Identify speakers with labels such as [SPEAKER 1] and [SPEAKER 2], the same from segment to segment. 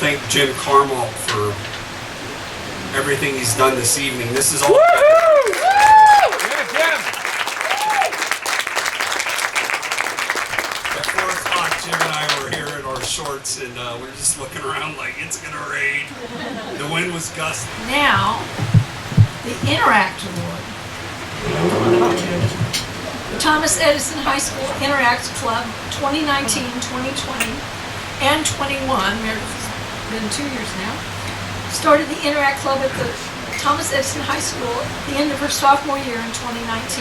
[SPEAKER 1] thank Jim Carmel for everything he's done this evening. This is all. At 4 o'clock, Jim and I were here in our shorts, and we were just looking around like it's gonna rain. The wind was gusting.
[SPEAKER 2] Now, the Interact Award. The Thomas Edison High School Interact Club 2019, 2020, and 21, Meredith's been 2 years now, started the Interact Club at the Thomas Edison High School at the end of her sophomore year in 2019.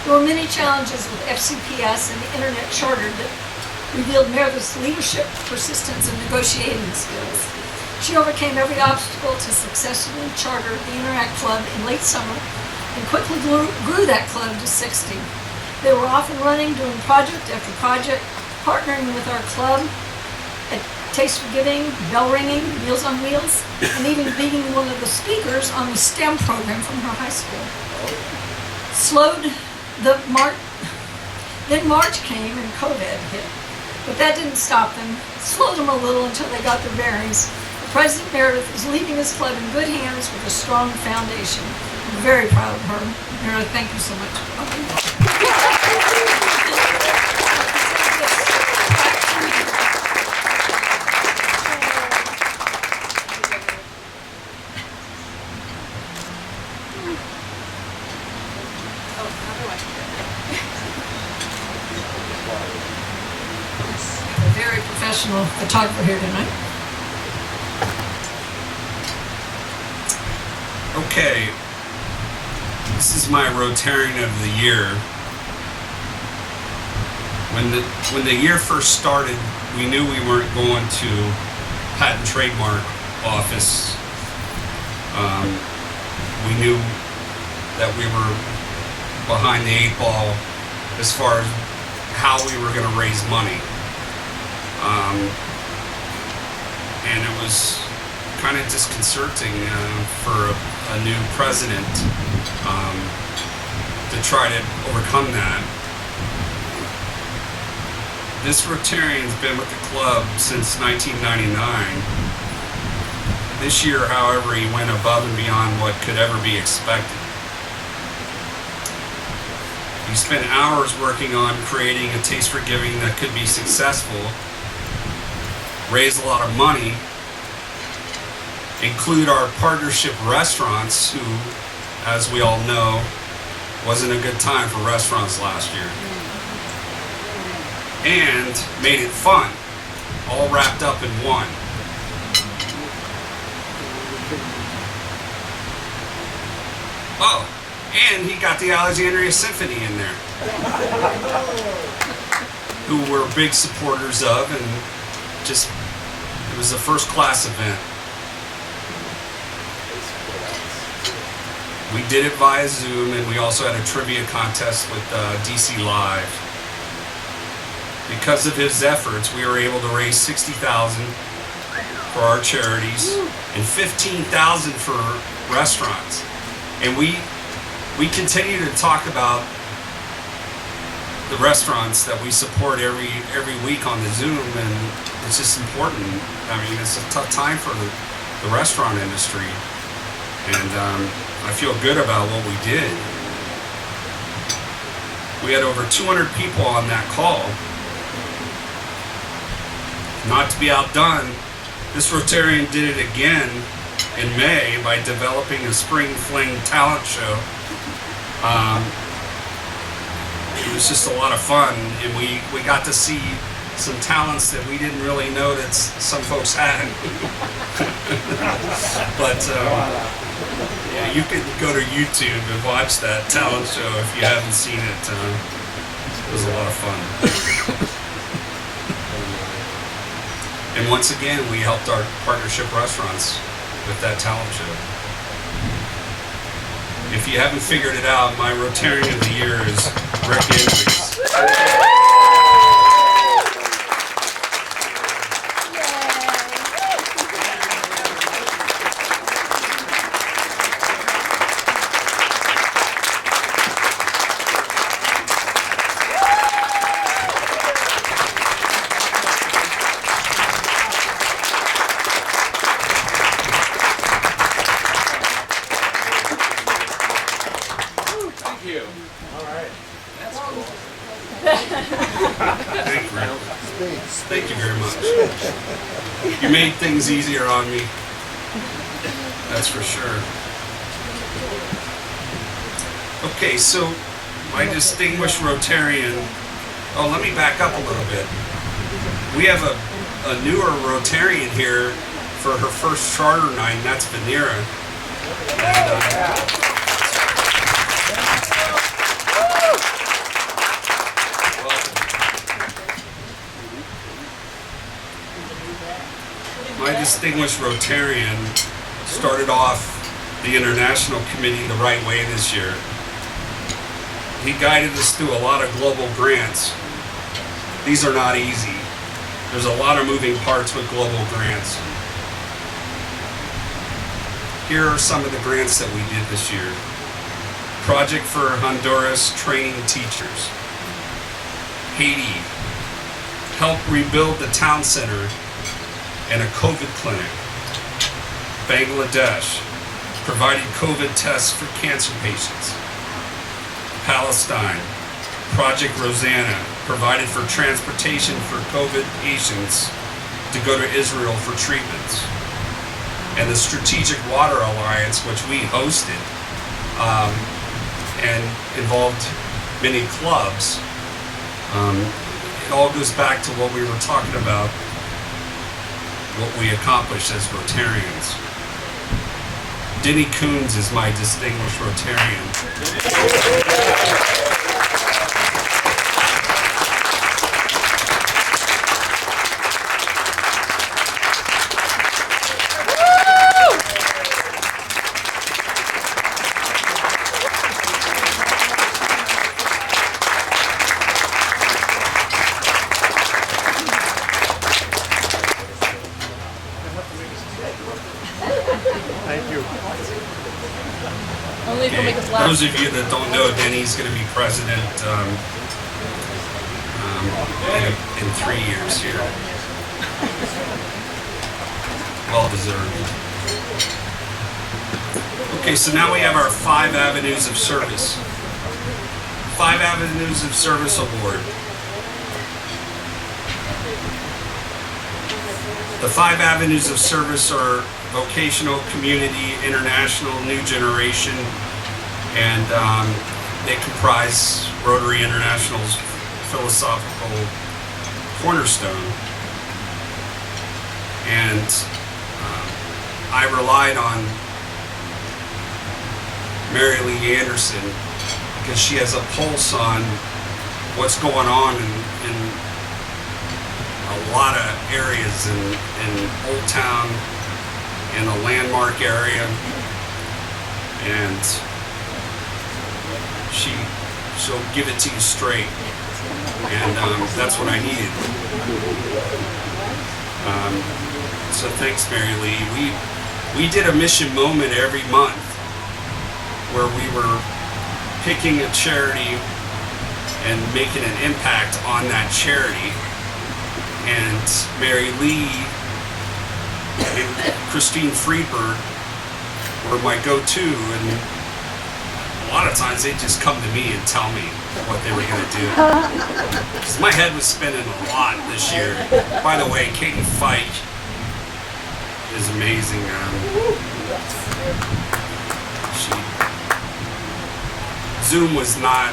[SPEAKER 2] There were many challenges with FCPS and the Internet Charter that revealed Meredith's leadership, persistence, and negotiating skills. She overcame every obstacle to successfully charter the Interact Club in late summer and quickly grew that club to 60. They were off and running, doing project after project, partnering with our club at Taste for Giving, bell ringing, Meals on Wheels, and even being one of the speakers on the STEM program from her high school. Then March came and COVID hit, but that didn't stop them. It slowed them a little until they got their bearings. President Meredith is leaving his club in good hands with a strong foundation. I'm very proud of her. Meredith, thank you so much. A very professional photographer here tonight.
[SPEAKER 1] Okay, this is my Rotarian of the Year. When the year first started, we knew we weren't going to Patent Trademark Office. We knew that we were behind the 8 ball as far as how we were going to raise money. And it was kind of disconcerting for a new president to try to overcome that. This Rotarian's been with the club since 1999. This year, however, he went above and beyond what could ever be expected. He spent hours working on creating a Taste for Giving that could be successful, raise a lot of money, include our partnership restaurants, who, as we all know, wasn't a good time for restaurants last year, and made it fun, all wrapped up in one. Oh, and he got the Alexandria Symphony in there, who we're big supporters of, and just, it was a first-class event. We did it via Zoom, and we also had a trivia contest with DC Live. Because of his efforts, we were able to raise $60,000 for our charities and $15,000 for restaurants. And we continue to talk about the restaurants that we support every week on the Zoom, and it's just important. I mean, it's a tough time for the restaurant industry, and I feel good about what we did. We had over 200 people on that call. Not to be outdone, this Rotarian did it again in May by developing a Spring Fling talent show. It was just a lot of fun, and we got to see some talents that we didn't really know that some folks had. But yeah, you can go to YouTube and watch that talent show if you haven't seen it. It was a lot of fun. And once again, we helped our partnership restaurants with that talent show. If you haven't figured it out, my Rotarian of the Year is Rick Andrews. Thank you, Rick. Thank you very much. You made things easier on me. That's for sure. Okay, so my distinguished Rotarian. Oh, let me back up a little bit. We have a newer Rotarian here for her first charter night, and that's Vanera. And, my distinguished Rotarian started off the International Committee the right way this year. He guided us through a lot of global grants. These are not easy. There's a lot of moving parts with global grants. Here are some of the grants that we did this year. Project for Honduras training teachers. Haiti, help rebuild the town center and a COVID clinic. Bangladesh, providing COVID tests for cancer patients. Palestine, Project Rosanna, provided for transportation for COVID patients to go to Israel for treatments. And the Strategic Water Alliance, which we hosted, and involved many clubs. It all goes back to what we were talking about, what we accomplished as Rotarians. Denny Coons is my distinguished Rotarian. Those of you that don't know, Denny's going to be president in 3 years here. Well deserved. Okay, so now we have our 5 Avenues of Service. 5 Avenues of Service Award. The 5 Avenues of Service are vocational, community, international, new generation, and they comprise Rotary International's philosophical cornerstone. And I relied on Mary Lee Anderson because she has a pulse on what's going on in a lot of areas in Old Town, in the Landmark area, and she'll give it to you straight, and that's what I needed. So thanks, Mary Lee. We did a mission moment every month where we were picking a charity and making an impact on that charity. And Mary Lee and Christine Freebird were my go-to, and a lot of times they'd just come to me and tell me what they were going to do. 'Cause my head was spinning a lot this year. By the way, Katie Fike is amazing. Zoom was not,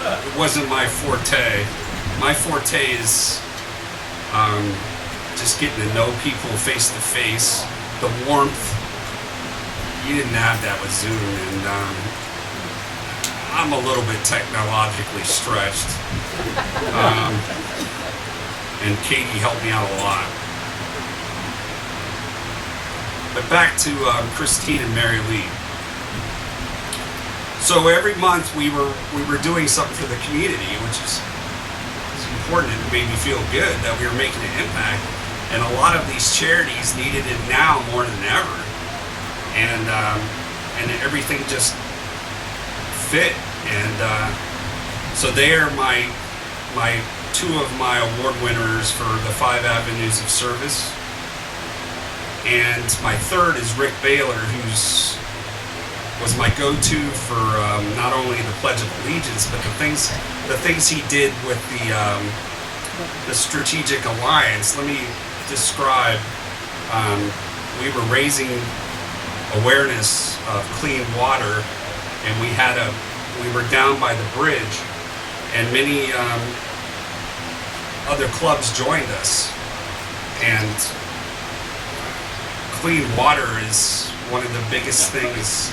[SPEAKER 1] it wasn't my forte. My forte is just getting to know people face to face, the warmth. You didn't have that with Zoom, and I'm a little bit technologically stretched. And Katie helped me out a lot. But back to Christine and Mary Lee. So every month we were doing something for the community, which is important. It made me feel good that we were making an impact, and a lot of these charities needed it now more than ever, and everything just fit. And so they are my 2 of my award winners for the 5 Avenues of Service, and my 3rd is Rick Baylor, who's was my go-to for not only the Pledge of Allegiance, but the things he did with the Strategic Alliance. Let me describe. We were raising awareness of clean water, and we were down by the bridge, and many other clubs joined us. And clean water is one of the biggest things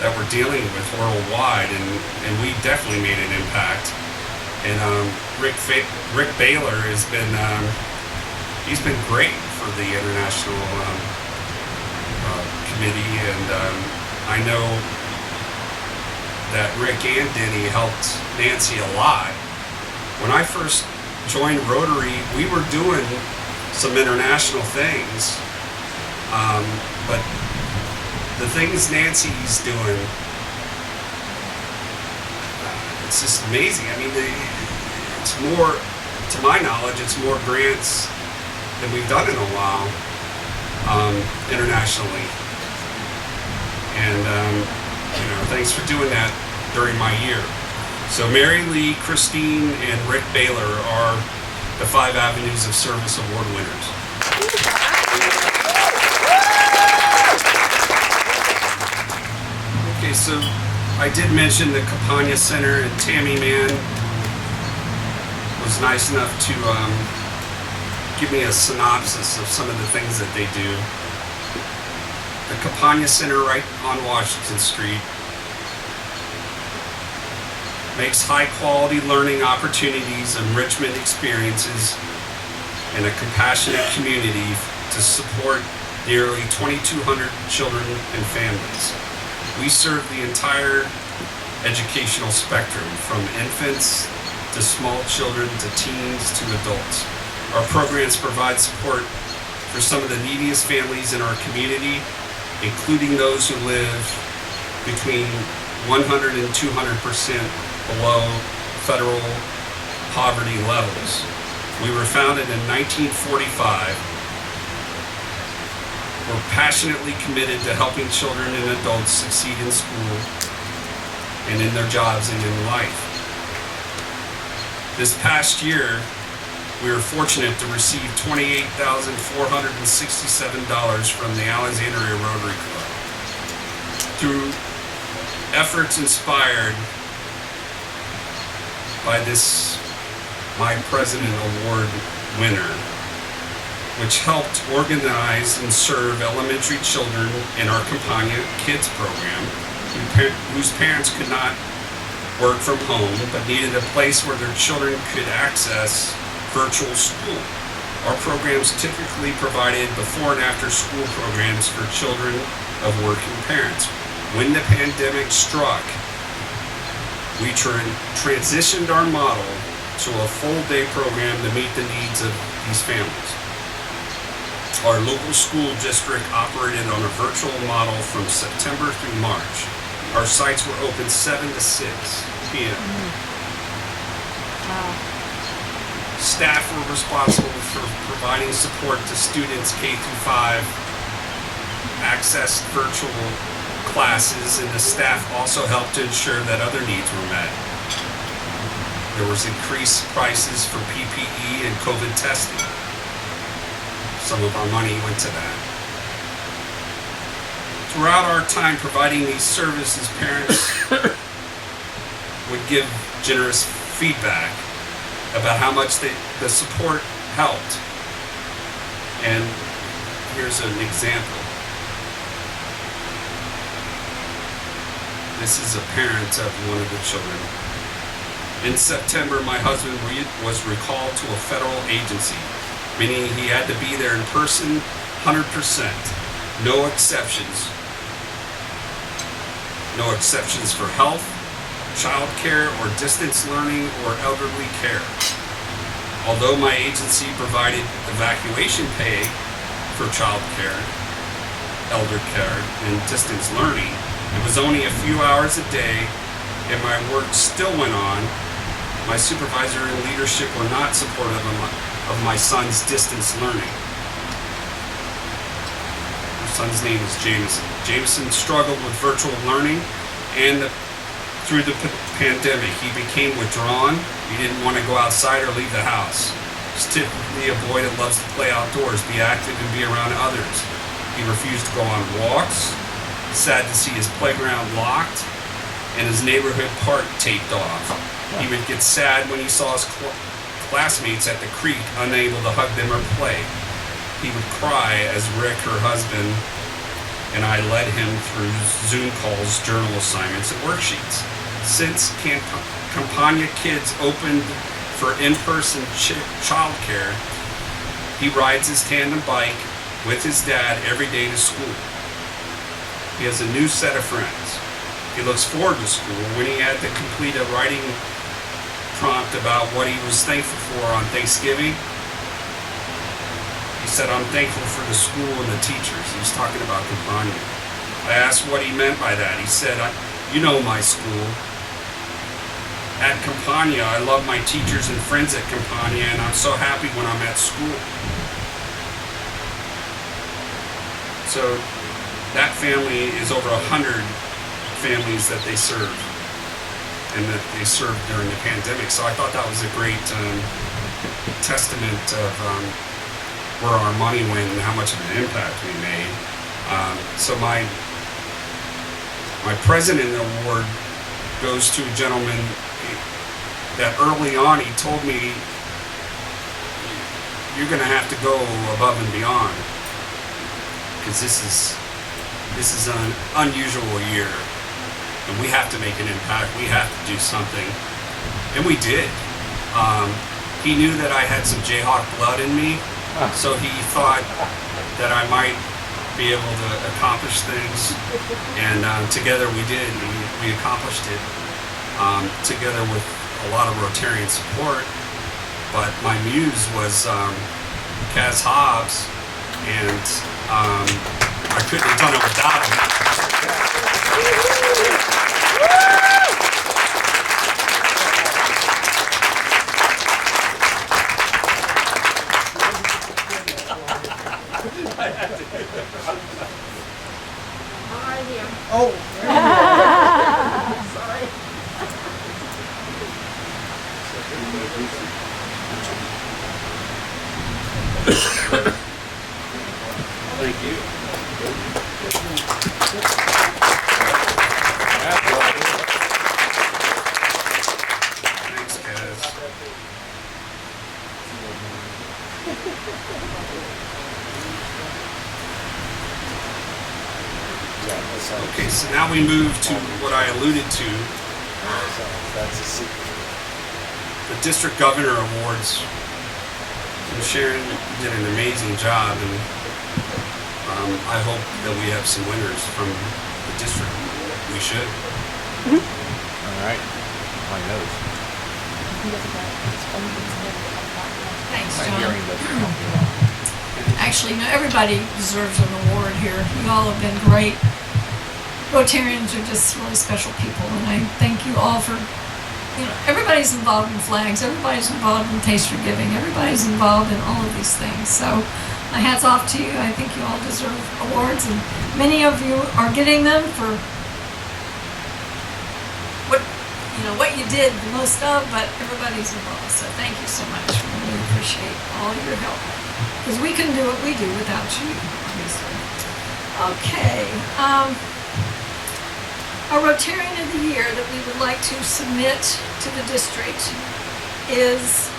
[SPEAKER 1] that we're dealing with worldwide, and we definitely made an impact. And Rick Baylor has been he's been great for the international committee, and I know that Rick and Denny helped Nancy a lot. When I first joined Rotary, we were doing some international things, but the things Nancy's doing, it's just amazing. I mean, it's more, to my knowledge, it's more grants than we've done in a while, internationally. And, thanks for doing that during my year. So Mary Lee, Christine, and Rick Baylor are the 5 Avenues of Service Award winners. Okay, so I did mention the Campagna Center, and Tammy Mann was nice enough to give me a synopsis of some of the things that they do. The Campagna Center, right on Washington Street, makes high-quality learning opportunities, enrichment experiences, and a compassionate community to support nearly 2,200 children and families. We serve the entire educational spectrum, from infants to small children to teens to adults. Our programs provide support for some of the neediest families in our community, including those who live between 100 and 200% below federal poverty levels. We were founded in 1945. We're passionately committed to helping children and adults succeed in school and in their jobs and in life. This past year, we were fortunate to receive $28,467 from the Alexandria Rotary Club. Through efforts inspired by this My President Award winner, which helped organize and serve elementary children in our Campagna Kids program, whose parents could not work from home but needed a place where their children could access virtual school. Our programs typically provided before and after school programs for children of working parents. When the pandemic struck, we transitioned our model to a full-day program to meet the needs of these families. Our local school district operated on a virtual model from September through March. Our sites were open 7 to 6 p.m.
[SPEAKER 2] Wow.
[SPEAKER 1] Staff were responsible for providing support to students K through 5, accessed virtual classes, and the staff also helped to ensure that other needs were met. There was increased prices for PPE and COVID testing. Some of our money went to that. Throughout our time providing these services, parents would give generous feedback about how much the support helped. And here's an example. This is a parent of one of the children. In September, my husband was recalled to a federal agency, meaning he had to be there in person, 100%. No exceptions. No exceptions for health, child care, or distance learning, or elderly care. Although my agency provided evacuation pay for child care, elder care, and distance learning, it was only a few hours a day, and my work still went on. My supervisor and leadership were not supportive of my son's distance learning. son's name is Jameson. Jameson struggled with virtual learning, and through the pandemic, he became withdrawn. He didn't want to go outside or leave the house. He's typically a boy that loves to play outdoors, be active, and be around others. He refused to go on walks. Sad to see his playground locked and his neighborhood park taped off. He would get sad when he saw his classmates at the creek unable to hug them or play. He would cry as Rick, her husband, and I led him through Zoom calls, journal assignments, and worksheets. Since Campania Kids opened for in-person childcare, he rides his tandem bike with his dad every day to school. He has a new set of friends. He looks forward to school. When he had to complete a writing prompt about what he was thankful for on Thanksgiving, he said, "I'm thankful for the school and the teachers." He was talking about Campania. I asked what he meant by that. He said, "You know my school. At Campania, I love my teachers and friends at Campania, and I'm so happy when I'm at school." So that family is over 100 families that they serve, and that they served during the pandemic. So I thought that was a great testament of where our money went and how much of an impact we made. So my President Award goes to a gentleman that early on he told me, "You're going to have to go above and beyond, because this is an unusual year, and we have to make an impact. We have to do something," and we did. He knew that I had some Jayhawk blood in me, so he thought that I might be able to accomplish things, and together we did. We accomplished it together with a lot of Rotarian support. But my muse was Kaz Hobbs, and I couldn't have done it without him.
[SPEAKER 3] Oh.
[SPEAKER 2] Sorry.
[SPEAKER 1] Thank you. Thanks, Kaz. Okay, so now we move to what I alluded to,
[SPEAKER 3] That's a secret.
[SPEAKER 1] the District Governor Awards. And Sharon did an amazing job, and I hope that we have some winners from the district. We should.
[SPEAKER 3] All right. My nose.
[SPEAKER 2] Thanks,
[SPEAKER 3] My
[SPEAKER 2] John.
[SPEAKER 3] hearing doesn't help me at all.
[SPEAKER 2] Actually, no, everybody deserves an award here. You all have been great. Rotarians are just really special people, and I thank you all for, everybody's involved in flags, everybody's involved in taste for giving, everybody's involved in all of these things. So my hat's off to you. I think you all deserve awards, and many of you are getting them for what you did the most of, but everybody's involved. So thank you so much. We really appreciate all your help, because we couldn't do what we do without you, obviously. Okay. Our Rotarian of the Year that we would like to submit to the district is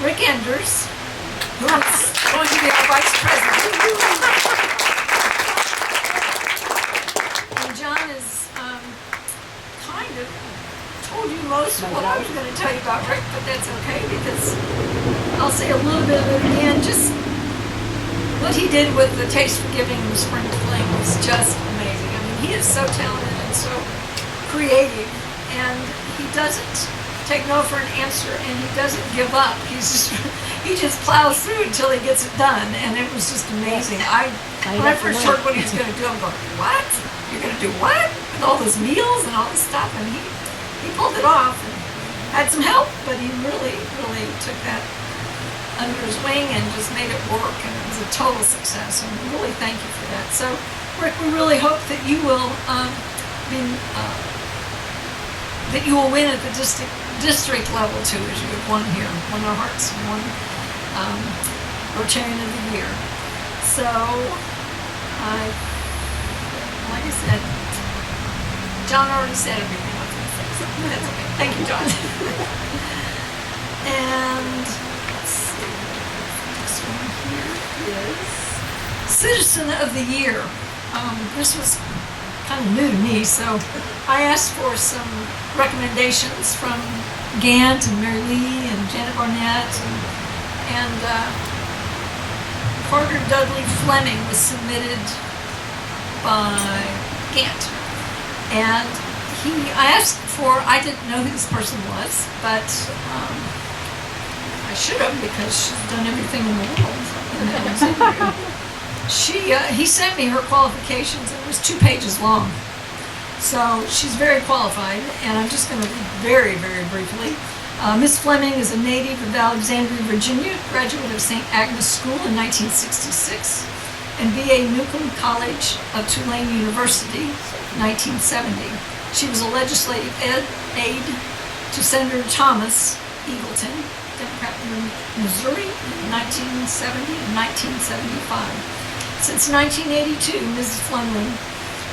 [SPEAKER 2] Rick Enders, who is going to be our vice president. And John has kind of told you most of what I was going to tell you about Rick, but that's okay, because I'll say a little bit of it again. Just what he did with the Taste for Giving and the Spring Fling was just amazing. I mean, he is so talented and so creative, and he doesn't take no for an answer, and he doesn't give up. He just plows through until he gets it done, and it was just amazing. When I first heard what he was going to do, I'm going, "What? You're going to do what? With all those meals and all this stuff?" And he pulled it off, and had some help, but he really, really took that under his wing and just made it work, and it was a total success, and we really thank you for that. So, Rick, we really hope that you will win at the district level too, as you have won here, won our hearts, and won Rotarian of the Year. So, like I said, John already said everything I was going to say, so that's okay. Thank you, John. And let's see, this one here is Citizen of the Year. This was kind of new to me, so I asked for some recommendations from Gant and Mary Lee and Janet Barnett, and Carter Dudley Fleming was submitted by Gant. And I asked for, I didn't know who this person was, but I should have, because she's done everything in the world in Alexandria. He sent me her qualifications, and it was 2 pages long. So she's very qualified, and I'm just going to read very, very briefly. Miss Fleming is a native of Alexandria, Virginia, graduate of St. Agnes School in 1966, and B.A. Newcomb College of Tulane University, 1970. She was a legislative aide to Senator Thomas Eagleton, Democrat from Missouri, in 1970 and 1975. Since 1982, Mrs. Fleming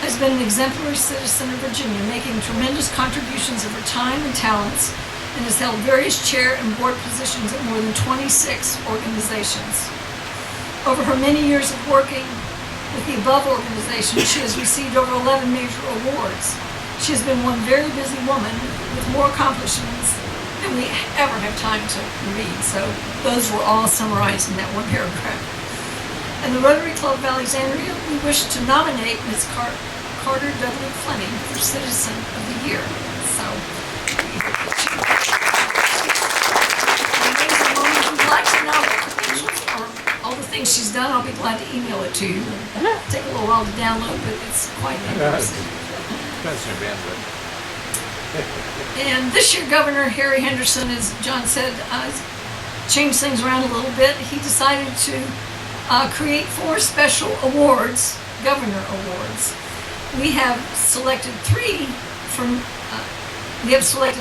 [SPEAKER 2] has been an exemplary citizen of Virginia, making tremendous contributions of her time and talents, and has held various chair and board positions at more than 26 organizations. Over her many years of working with the above organization, she has received over 11 major awards. She has been one very busy woman with more accomplishments than we ever have time to read. So those were all summarized in that one paragraph. And the Rotary Club of Alexandria, we wish to nominate Ms. Carter Dudley Fleming for Citizen of the Year. So, if you'd like to know her credentials or all the things she's done, I'll be glad to email it to you. It'll take a little while to download, but it's quite interesting. And this year, Governor Harry Henderson, as John said, changed things around a little bit. He decided to create 4 special awards, Governor Awards. We have selected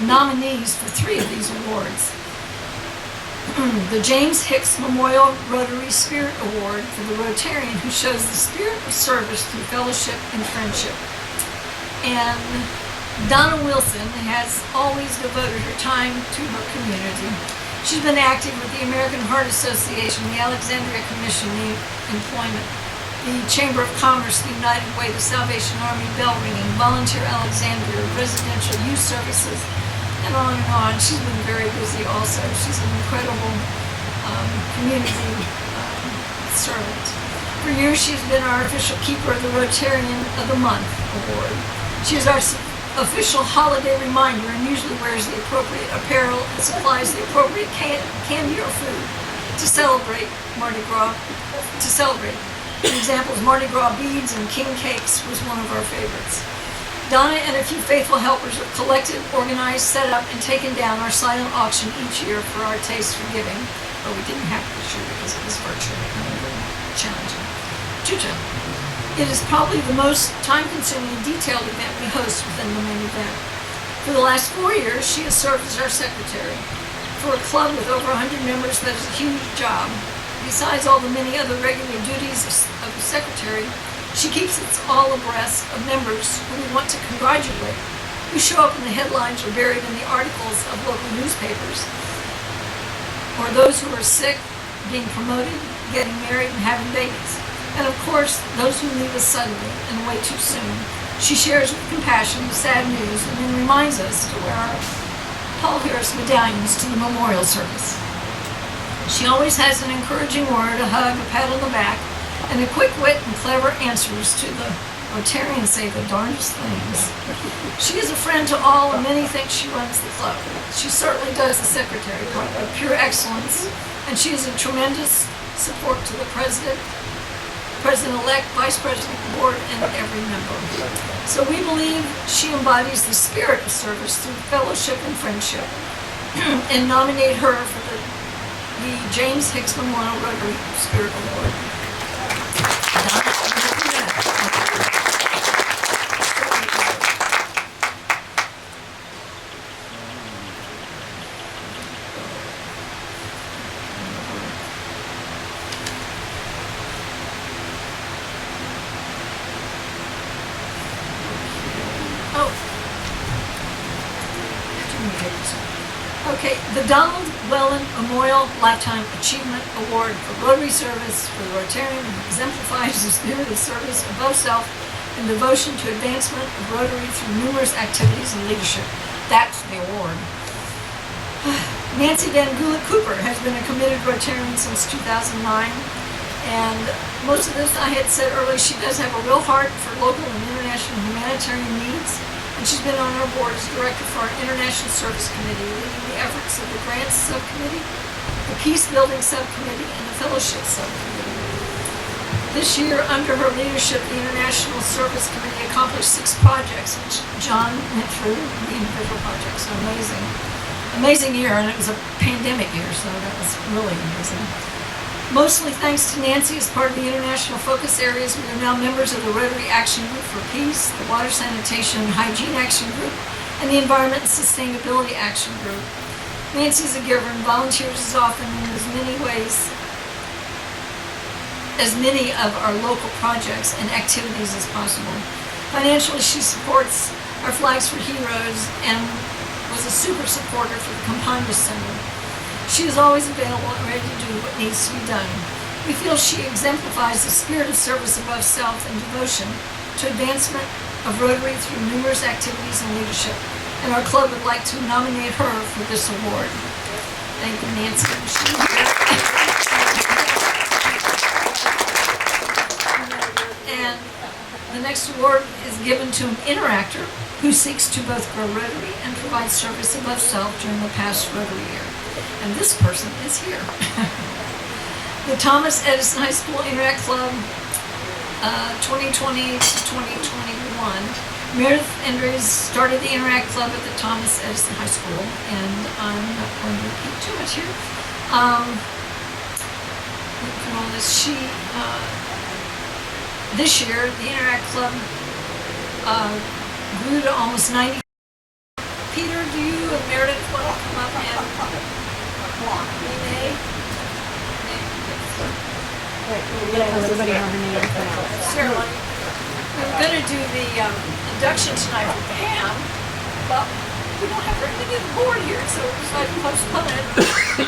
[SPEAKER 2] nominees for 3 of these awards. The James Hicks Memorial Rotary Spirit Award for the Rotarian who shows the spirit of service through fellowship and friendship. And Donna Wilson has always devoted her time to her community. She's been active with the American Heart Association, the Alexandria Commission, the Employment, the Chamber of Commerce, the United Way, the Salvation Army, bell ringing, Volunteer Alexandria, Residential Youth Services, and on and on. She's been very busy also. She's an incredible community servant. For years, she's been our official keeper of the Rotarian of the Month Award. She is our official holiday reminder and usually wears the appropriate apparel and supplies the appropriate candy or food to celebrate Mardi Gras. An example is Mardi Gras beads and king cakes was one of our favorites. Donna and a few faithful helpers have collected, organized, set up, and taken down our silent auction each year for our Taste for Giving, but we didn't have to this year because it was virtual and challenging. Too challenging. It is probably the most time-consuming and detailed event we host within the main event. For the last 4 years, she has served as our secretary. For a club with over 100 members, that is a huge job. Besides all the many other regular duties of the secretary, she keeps us all abreast of members who we want to congratulate, who show up in the headlines or buried in the articles of local newspapers, or those who are sick, being promoted, getting married, and having babies. And of course, those who leave us suddenly and way too soon. She shares with compassion the sad news and then reminds us to wear our Paul Harris medallions to the memorial service. She always has an encouraging word, a hug, a pat on the back, and a quick wit and clever answers to the Rotarians say the darndest things. She is a friend to all, and many think she runs the club. She certainly does the secretary part with pure excellence, and she is a tremendous support to the President-elect, Vice President, Board, and every member. So we believe she embodies the spirit of service through fellowship and friendship, and nominate her for the the James Hicks Memorial Rotary Spirit Award. Oh. Okay, the Donald Wellen Memorial Lifetime Achievement Award for Rotary Service for the Rotarian who exemplifies the spirit of service above self and devotion to advancement of Rotary through numerous activities and leadership. That's the award. Nancy Van Gulik Cooper has been a committed Rotarian since 2009, and most of this I had said earlier, she does have a real heart for local and international humanitarian needs. And she's been on our board as director for our International Service Committee, leading the efforts of the Grants Subcommittee, the Peace Building Subcommittee, and the Fellowship Subcommittee. This year, under her leadership, the International Service Committee accomplished 6 projects, which John went through, the individual projects. So amazing. Amazing year, and it was a pandemic year, so that was really amazing. Mostly thanks to Nancy as part of the international focus areas, we are now members of the Rotary Action Group for Peace, the Water Sanitation and Hygiene Action Group, and the Environment and Sustainability Action Group. Nancy is a giver and volunteers as often in as many ways as many of our local projects and activities as possible. Financially, she supports our Flags for Heroes and was a super supporter for the Compondus Center. She is always available and ready to do what needs to be done. We feel she exemplifies the spirit of service above self and devotion to advancement of Rotary through numerous activities and leadership, and our club would like to nominate her for this award. Thank you, Nancy. And the next award is given to an interactor who seeks to both grow Rotary and provide service above self during the past Rotary year. And this person is here. The Thomas Edison High School Interact Club 2020 to 2021. Meredith Andres started the Interact Club at the Thomas Edison High School, and I'm not going to repeat too much here. This year, the Interact Club grew to almost 90. Peter, do you and Meredith want to come up and Renee?
[SPEAKER 4] Everybody know her name.
[SPEAKER 2] Ceremony. We were going to do the induction tonight with Pam, but we don't have everything on the board here, so we decided to postpone it.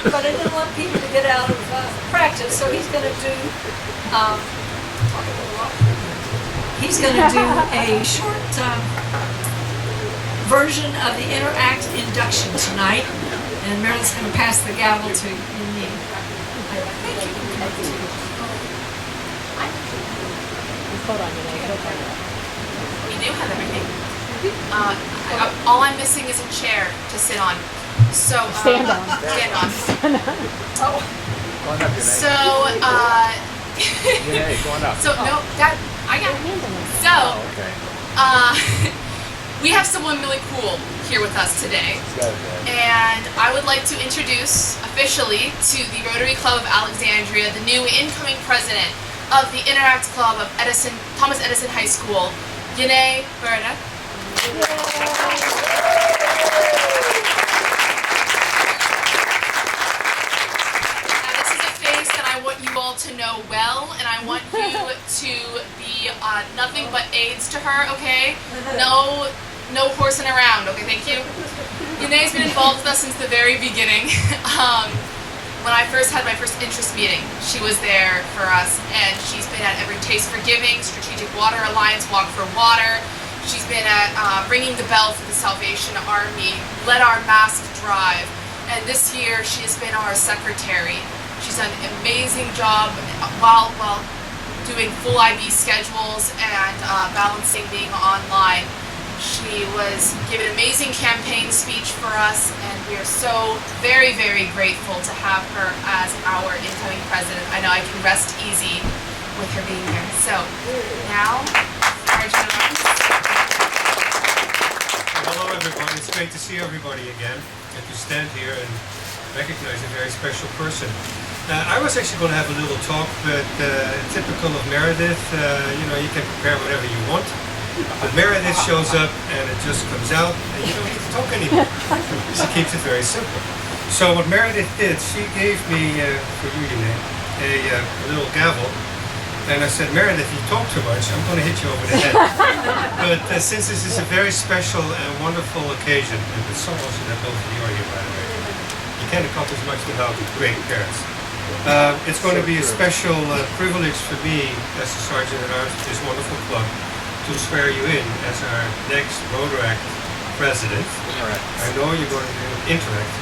[SPEAKER 2] But I didn't want Peter to get out of practice, so he's going to do a short version of the Interact induction tonight, and Meredith's going to pass the gavel to me. Thank you.
[SPEAKER 4] Hold on, go for it.
[SPEAKER 5] We do have everything. All I'm missing is a chair to sit on. So
[SPEAKER 4] Stand on.
[SPEAKER 5] Stand on.
[SPEAKER 2] Oh,
[SPEAKER 3] Go on up, Janae.
[SPEAKER 5] So
[SPEAKER 3] Janae, go on up.
[SPEAKER 5] so no, that I got it. So
[SPEAKER 3] Oh, okay.
[SPEAKER 5] we have someone really cool here with us today.
[SPEAKER 3] Got it, man.
[SPEAKER 5] And I would like to introduce officially to the Rotary Club of Alexandria the new incoming president of the Interact Club of Thomas Edison High School, Yanae Berta. Now this is a face that I want you all to know well, and I want you to be nothing but aides to her, okay? No horsing around, okay, thank you. Yanae's been involved with us since the very beginning. When I first had my first interest meeting, she was there for us, and she's been at every Taste for Giving, Strategic Water Alliance, Walk for Water. She's been at ringing the bell for the Salvation Army, led our mask drive, and this year she has been our secretary. She's done an amazing job while doing full IB schedules and balancing being online. She was given an amazing campaign speech for us, and we are so very, very grateful to have her as our incoming president. I know I can rest easy with her being here. So now, Sergeant at Arms.
[SPEAKER 6] Hello everyone, it's great to see everybody again and to stand here and recognize a very special person. I was actually going to have a little talk, but typical of Meredith, you can prepare whatever you want. But Meredith shows up and it just comes out and you don't need to talk anymore. She keeps it very simple. So what Meredith did, she gave me, for you, a little gavel. And I said, Meredith, you talk too much, I'm going to hit you over the head. But since this is a very special and wonderful occasion, and it's so awesome that both of you are here, by the way, you can't accomplish much without great parents. It's going to be a special privilege for me as the Sergeant at Arms of this wonderful club to swear you in as our next Rotary president. I know you're going to be interact.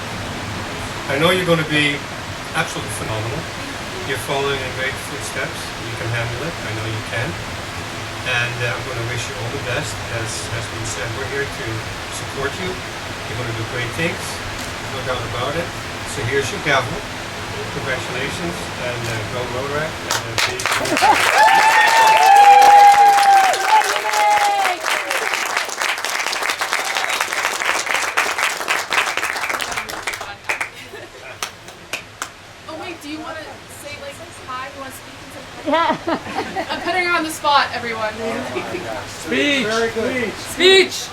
[SPEAKER 6] I know you're going to be absolutely phenomenal. You're following in great footsteps. You can handle it. I know you can. And I'm going to wish you all the best. As has been said, we're here to support you. You're going to do great things. No doubt about it. So here's your gavel. Congratulations. And go Rotary.
[SPEAKER 5] Do you want to say like hi? You want to speak and say hi?
[SPEAKER 4] Yeah.
[SPEAKER 5] I'm putting her on the spot, everyone.
[SPEAKER 3] Speech!
[SPEAKER 6] Very good.
[SPEAKER 3] Speech!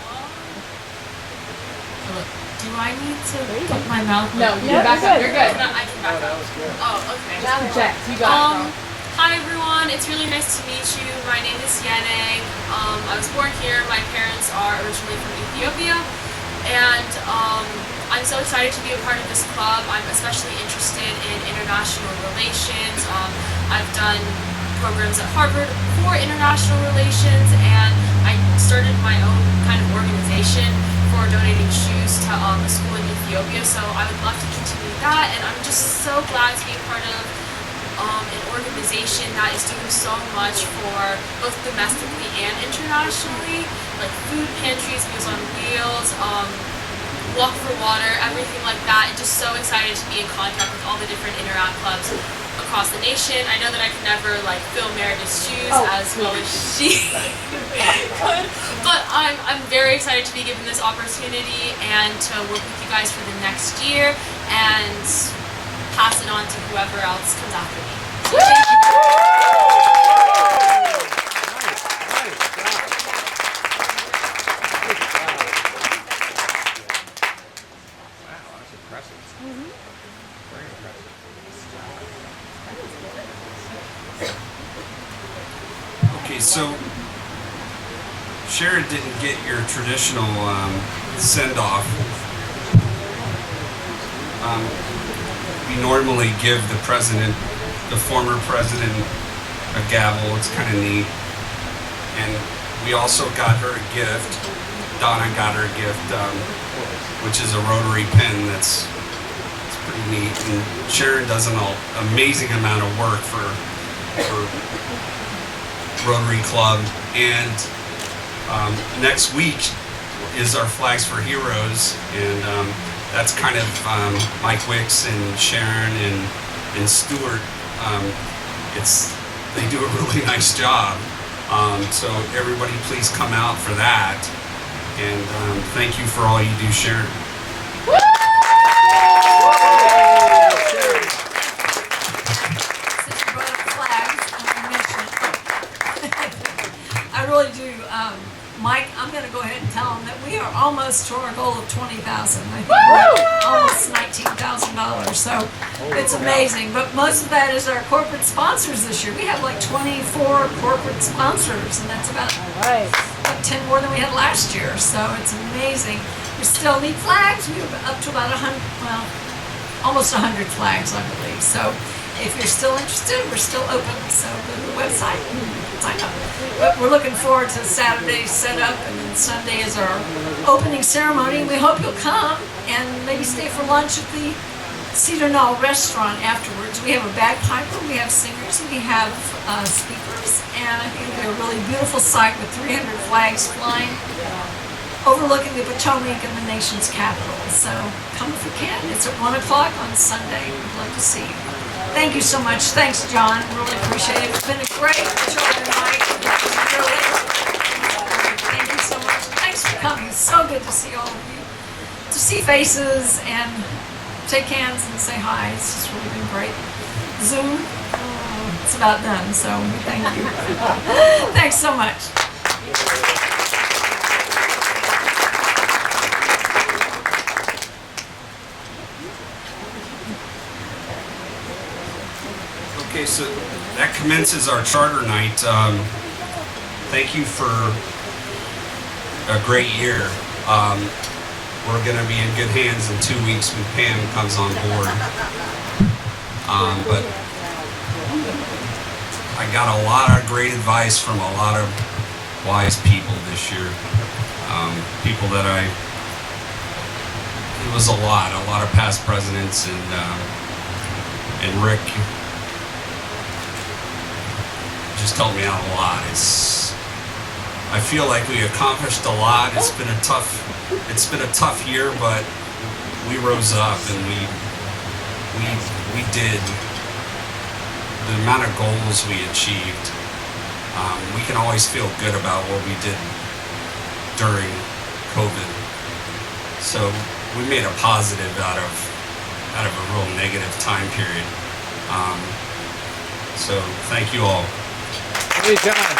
[SPEAKER 5] Do I need to put my mouth?
[SPEAKER 4] No,
[SPEAKER 5] on?
[SPEAKER 4] you're back up.
[SPEAKER 5] You're good. I can back up.
[SPEAKER 3] That was good.
[SPEAKER 5] Oh, okay.
[SPEAKER 4] Just project. You got it.
[SPEAKER 5] Hi everyone, it's really nice to meet you. My name is Yeneg. I was born here. My parents are originally from Ethiopia, and I'm so excited to be a part of this club. I'm especially interested in international relations. I've done programs at Harvard for international relations, and I started my own kind of organization for donating shoes to a school in Ethiopia. So I would love to continue that, and I'm just so glad to be a part of an organization that is doing so much for both domestically and internationally, like food pantries, Meals on Wheels, Walk for Water, everything like that, and just so excited to be in contact with all the different Interact clubs across the nation. I know that I can never like fill Meredith's shoes as well as she could, but I'm very excited to be given this opportunity and to work with you guys for the next year and pass it on to whoever else comes after me. So thank you.
[SPEAKER 1] Okay, so Sharon didn't get your traditional send-off. We normally give the president, the former president, a gavel. It's kind of neat. And we also got her a gift. Donna got her a gift, which is a Rotary pen that's pretty neat. And Sharon does an amazing amount of work for Rotary Club. And next week is our Flags for Heroes, and that's kind of Mike Wicks and Sharon and Stuart. They do a really nice job. So everybody please come out for that. And thank you for all you do, Sharon.
[SPEAKER 2] Since you brought up flags, I mentioned it. I really do. Mike, I'm going to go ahead and tell him that we are almost to our goal of $20,000. I think we're almost $19,000. So it's amazing. But most of that is our corporate sponsors this year. We have like 24 corporate sponsors, and that's about 10 more than we had last year. So it's amazing. We still need flags. We're up to about 100, well, almost 100 flags, I believe. So if you're still interested, we're still open. So go to the website and sign up. But we're looking forward to Saturday's setup, and then Sunday is our opening ceremony. We hope you'll come and maybe stay for lunch at the Cedar Knoll restaurant afterwards. We have a bagpiper, we have singers, we have speakers, and I think it'll be a really beautiful sight with 300 flags flying overlooking the Potomac and the nation's capital. So come if you can. It's at 1 o'clock on Sunday. We'd love to see you. Thank you so much. Thanks, John. Really appreciate it. It's been a great joy tonight. Really. Thank you so much. Thanks for coming. It's so good to see all of you. To see faces and shake hands and say hi. It's just really been great. Zoom, it's about done, so thank you. Thanks so much.
[SPEAKER 1] Okay, so that commences our charter night. Thank you for a great year. We're going to be in good hands in 2 weeks when Pam comes on board. But I got a lot of great advice from a lot of wise people this year. People that it was a lot of past presidents, and Rick just helped me out a lot. I feel like we accomplished a lot. It's been a tough year, but we rose up and we did the amount of goals we achieved. We can always feel good about what we did during COVID. So we made a positive out of a real negative time period. So thank you all.
[SPEAKER 3] Anytime.